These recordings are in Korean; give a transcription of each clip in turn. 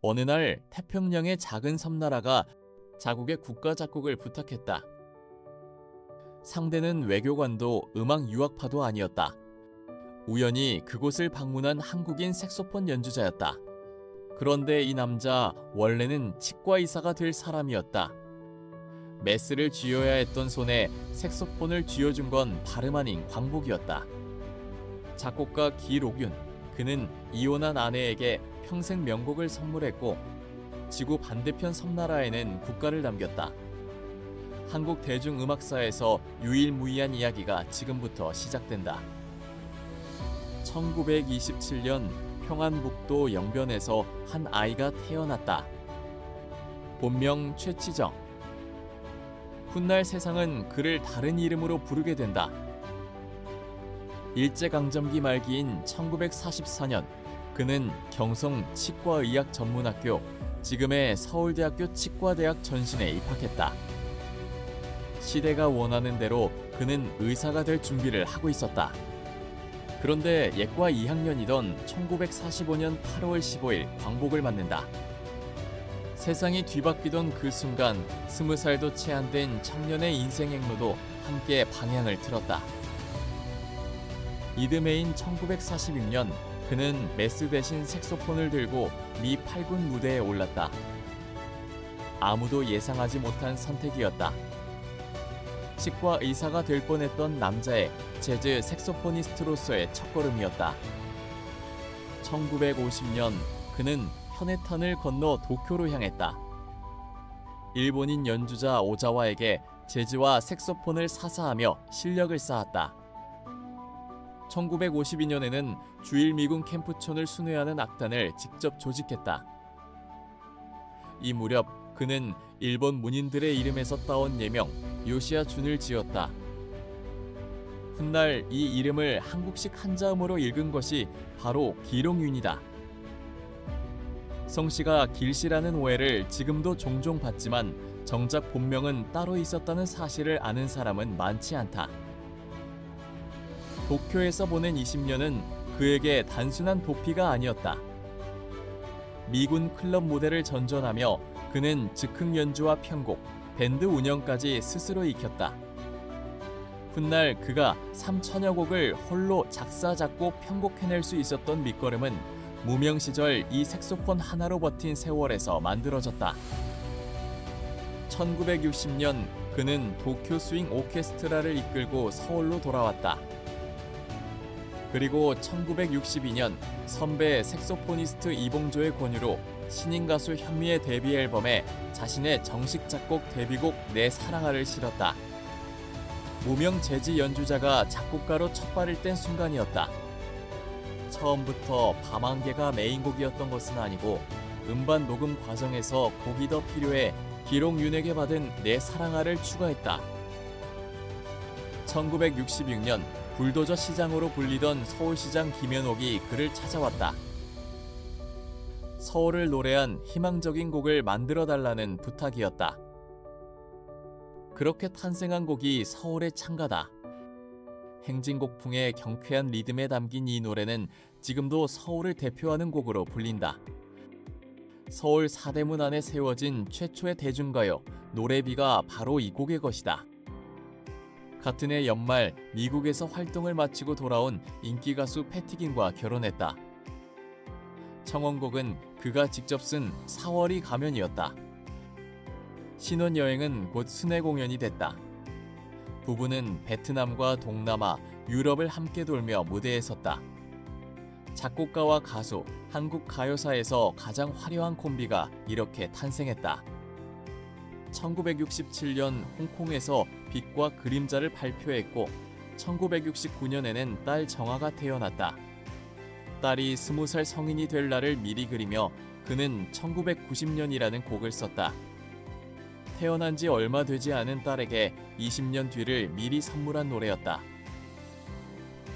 어느 날 태평양의 작은 섬나라가 자국의 국가 작곡을 부탁했다. 상대는 외교관도 음악 유학파도 아니었다. 우연히 그곳을 방문한 한국인 색소폰 연주자였다. 그런데 이 남자 원래는 치과 의사가 될 사람이었다. 메스를 쥐어야 했던 손에 색소폰을 쥐어준 건 다름 아닌 광복이었다. 작곡가 기록윤, 그는 이혼한 아내에게 평생 명곡을 선물했고 지구 반대편 섬나라에는 국가를 남겼다. 한국 대중음악사에서 유일무이한 이야기가 지금부터 시작된다. 1927년 평안북도 영변에서 한 아이가 태어났다. 본명 최치정. 훗날 세상은 그를 다른 이름으로 부르게 된다. 일제강점기 말기인 1944년 그는 경성 치과의학전문학교, 지금의 서울대학교 치과대학 전신에 입학했다. 시대가 원하는 대로 그는 의사가 될 준비를 하고 있었다. 그런데 예과 2학년이던 1945년 8월 15일 광복을 맞는다. 세상이 뒤바뀌던 그 순간 20살도 채 안 된 청년의 인생 행로도 함께 방향을 틀었다. 이듬해인 1946년 그는 메스 대신 색소폰을 들고 미 8군 무대에 올랐다. 아무도 예상하지 못한 선택이었다. 치과 의사가 될 뻔했던 남자의 재즈 색소포니스트로서의 첫걸음이었다. 1950년 그는 현해탄을 건너 도쿄로 향했다. 일본인 연주자 오자와에게 재즈와 색소폰을 사사하며 실력을 쌓았다. 1952년에는 주일 미군 캠프촌을 순회하는 악단을 직접 조직했다. 이 무렵 그는 일본 문인들의 이름에서 따온 예명 요시아 준을 지었다. 훗날 이 이름을 한국식 한자음으로 읽은 것이 바로 기롱윤이다. 성씨가 길씨라는 오해를 지금도 종종 받지만 정작 본명은 따로 있었다는 사실을 아는 사람은 많지 않다. 도쿄에서 보낸 20년은 그에게 단순한 도피가 아니었다. 미군 클럽 무대를 전전하며 그는 즉흥 연주와 편곡, 밴드 운영까지 스스로 익혔다. 훗날 그가 3천여 곡을 홀로 작사, 작곡, 편곡해낼 수 있었던 밑거름은 무명 시절 이 색소폰 하나로 버틴 세월에서 만들어졌다. 1960년 그는 도쿄 스윙 오케스트라를 이끌고 서울로 돌아왔다. 그리고 1962년 선배 색소포니스트 이봉조의 권유로 신인 가수 현미의 데뷔 앨범에 자신의 정식 작곡 데뷔곡 내 사랑아를 실었다. 무명 재즈 연주자가 작곡가로 첫 발을 뗀 순간이었다. 처음부터 밤안개가 메인곡이었던 것은 아니고 음반 녹음 과정에서 곡이 더 필요해 기록윤에게 받은 내 사랑아를 추가했다. 1966년 불도저 시장으로 불리던 서울시장 김현옥이 그를 찾아왔다. 서울을 노래한 희망적인 곡을 만들어달라는 부탁이었다. 그렇게 탄생한 곡이 서울의 창가다. 행진곡풍의 경쾌한 리듬에 담긴 이 노래는 지금도 서울을 대표하는 곡으로 불린다. 서울 사대문 안에 세워진 최초의 대중가요 노래비가 바로 이 곡의 것이다. 같은 해 연말 미국에서 활동을 마치고 돌아온 인기 가수 패티긴과 결혼했다. 청혼곡은 그가 직접 쓴 4월이 가면이었다. 신혼여행은 곧 순회 공연이 됐다. 부부는 베트남과 동남아, 유럽을 함께 돌며 무대에 섰다. 작곡가와 가수, 한국 가요사에서 가장 화려한 콤비가 이렇게 탄생했다. 1967년 홍콩에서 빛과 그림자를 발표했고 1969년에는 딸 정아가 태어났다. 딸이 20살 성인이 될 날을 미리 그리며 그는 1990년이라는 곡을 썼다. 태어난 지 얼마 되지 않은 딸에게 20년 뒤를 미리 선물한 노래였다.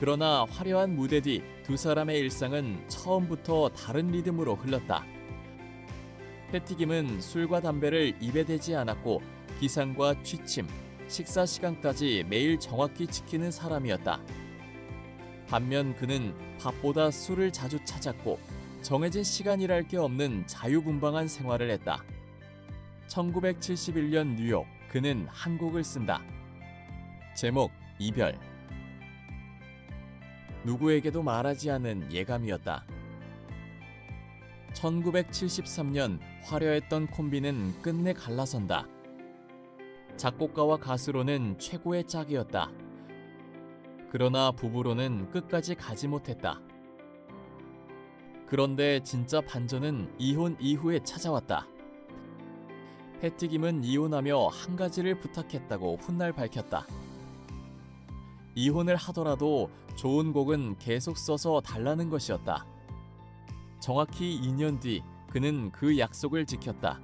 그러나 화려한 무대 뒤 두 사람의 일상은 처음부터 다른 리듬으로 흘렀다. 패티김은 술과 담배를 입에 대지 않았고 기상과 취침, 식사 시간까지 매일 정확히 지키는 사람이었다. 반면 그는 밥보다 술을 자주 찾았고 정해진 시간이랄 게 없는 자유분방한 생활을 했다. 1971년 뉴욕, 그는 한 곡을 쓴다. 제목 이별. 누구에게도 말하지 않은 예감이었다. 1973년 화려했던 콤비는 끝내 갈라선다. 작곡가와 가수로는 최고의 짝이었다. 그러나 부부로는 끝까지 가지 못했다. 그런데 진짜 반전은 이혼 이후에 찾아왔다. 패티 김은 이혼하며 한 가지를 부탁했다고 훗날 밝혔다. 이혼을 하더라도 좋은 곡은 계속 써서 달라는 것이었다. 정확히 2년 뒤 그는 그 약속을 지켰다.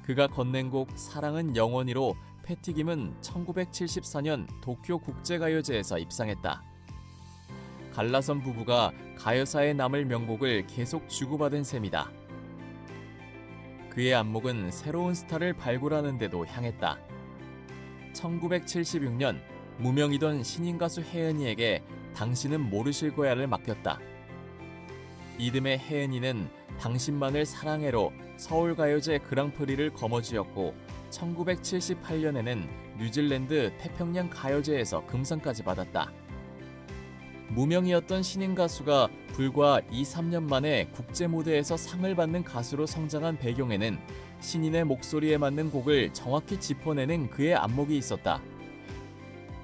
그가 건넨 곡 사랑은 영원히로 패티 김은 1974년 도쿄 국제가요제에서 입상했다. 갈라선 부부가 가요사에 남을 명곡을 계속 주고받은 셈이다. 그의 안목은 새로운 스타를 발굴하는 데도 향했다. 1976년 무명이던 신인 가수 혜은이에게 당신은 모르실 거야를 맡겼다. 이듬해 혜은이는 당신만을 사랑해로 서울가요제 그랑프리를 거머쥐었고 1978년에는 뉴질랜드 태평양 가요제에서 금상까지 받았다. 무명이었던 신인 가수가 불과 2~3년 만에 국제 무대에서 상을 받는 가수로 성장한 배경에는 신인의 목소리에 맞는 곡을 정확히 짚어내는 그의 안목이 있었다.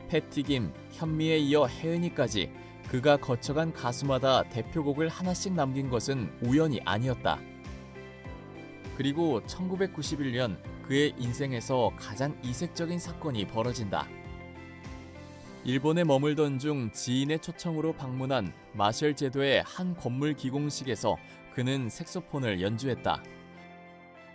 패티 김, 현미에 이어 혜은이까지 그가 거쳐간 가수마다 대표곡을 하나씩 남긴 것은 우연이 아니었다. 그리고 1991년 그의 인생에서 가장 이색적인 사건이 벌어진다. 일본에 머물던 중 지인의 초청으로 방문한 마셜 제도의 한 건물 기공식에서 그는 색소폰을 연주했다.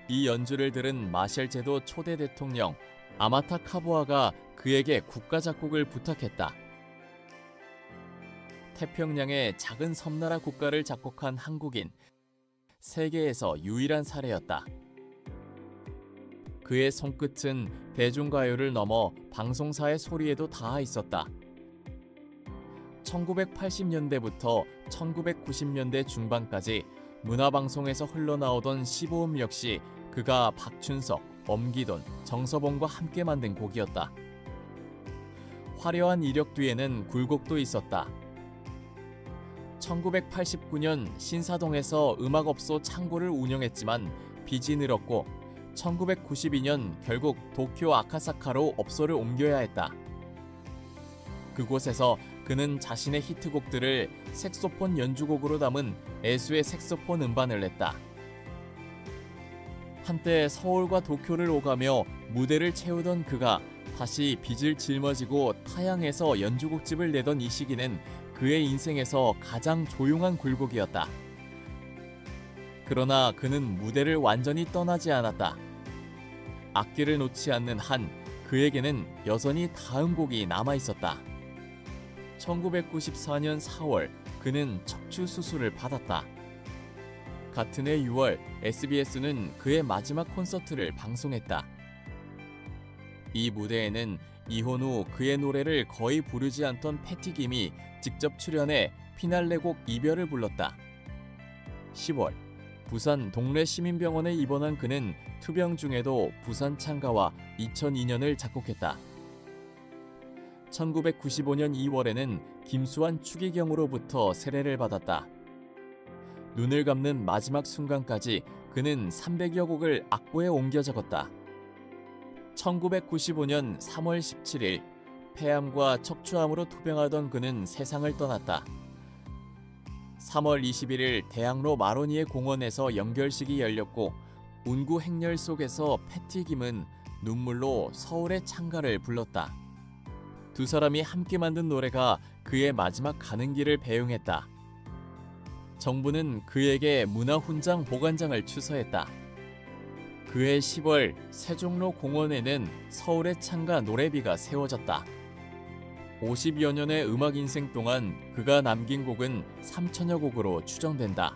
이 연주를 들은 마셜 제도 초대 대통령 아마타 카부아가 그에게 국가 작곡을 부탁했다. 태평양의 작은 섬나라 국가를 작곡한 한국인, 세계에서 유일한 사례였다. 그의 손끝은 대중가요를 넘어 방송사의 소리에도 닿아 있었다. 1980년대부터 1990년대 중반까지 문화방송에서 흘러나오던 시보음 역시 그가 박춘석, 엄기돈, 정서봉과 함께 만든 곡이었다. 화려한 이력 뒤에는 굴곡도 있었다. 1989년 신사동에서 음악업소 창고를 운영했지만 빚이 늘었고 1992년 결국 도쿄 아카사카로 업소를 옮겨야 했다. 그곳에서 그는 자신의 히트곡들을 색소폰 연주곡으로 담은 애수의 색소폰 음반을 냈다. 한때 서울과 도쿄를 오가며 무대를 채우던 그가 다시 빚을 짊어지고 타향에서 연주곡집을 내던 이 시기는 그의 인생에서 가장 조용한 굴곡이었다. 그러나 그는 무대를 완전히 떠나지 않았다. 악기를 놓지 않는 한 그에게는 여전히 다음 곡이 남아있었다. 1994년 4월 그는 척추 수술을 받았다. 같은 해 6월 SBS는 그의 마지막 콘서트를 방송했다. 이 무대에는 이혼 후 그의 노래를 거의 부르지 않던 패티 김이 직접 출연해 피날레곡 이별을 불렀다. 10월 부산 동래 시민병원에 입원한 그는 투병 중에도 부산 창가와 2002년을 작곡했다. 1995년 2월에는 김수환 추기경으로부터 세례를 받았다. 눈을 감는 마지막 순간까지 그는 300여 곡을 악보에 옮겨 적었다. 1995년 3월 17일 폐암과 척추암으로 투병하던 그는 세상을 떠났다. 3월 21일 대학로 마로니에 공원에서 연결식이 열렸고 운구 행렬 속에서 패티 김은 눈물로 서울의 창가를 불렀다. 두 사람이 함께 만든 노래가 그의 마지막 가는 길을 배웅했다. 정부는 그에게 문화훈장 보관장을 추서했다. 그해 10월 세종로 공원에는 서울의 창가 노래비가 세워졌다. 50여 년의 음악 인생 동안 그가 남긴 곡은 3천여 곡으로 추정된다.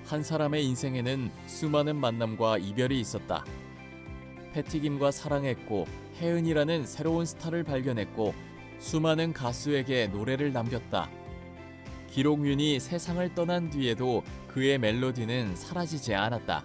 한 사람의 인생에는 수많은 만남과 이별이 있었다. 패티 김과 사랑했고 혜은이라는 새로운 스타를 발견했고 수많은 가수에게 노래를 남겼다. 기록윤이 세상을 떠난 뒤에도 그의 멜로디는 사라지지 않았다.